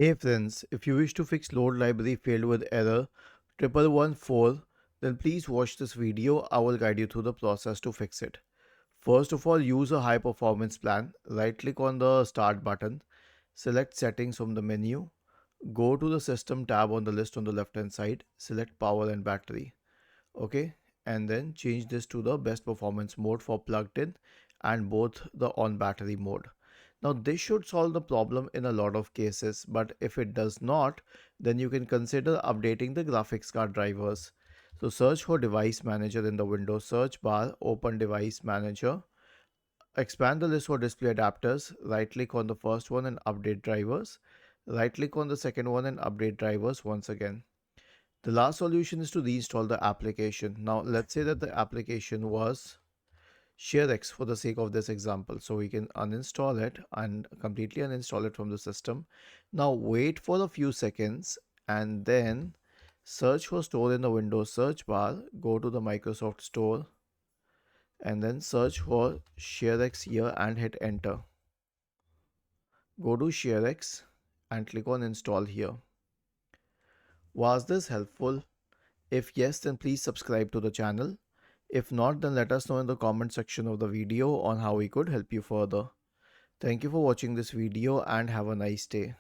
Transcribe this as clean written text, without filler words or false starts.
Hey friends, if you wish to fix load library failed with error 1114, then please watch this video. I will guide you through the process to fix it. First of all, use a high performance plan. Right click on the start button, select settings from the menu, go to the system tab on the list on the left hand side, select power and battery. Okay, and then change this to the best performance mode for plugged in and both the on battery mode. Now this should solve the problem in a lot of cases, but if it does not, then you can consider updating the graphics card drivers. So search for device manager in the Windows search bar, open device manager, expand the list for display adapters, right click on the first one and update drivers, right click on the second one and update drivers once again. The last solution is to reinstall the application. Now let's say that the application was ShareX for the sake of this example. So we can uninstall it and completely uninstall it from the system. Now wait for a few seconds and then search for store in the Windows search bar, go to the Microsoft Store and then search for ShareX here and hit enter. Go to ShareX and click on install here. Was this helpful? If yes, then please subscribe to the channel. If not, then let us know in the comment section of the video on how we could help you further. Thank you for watching this video and have a nice day.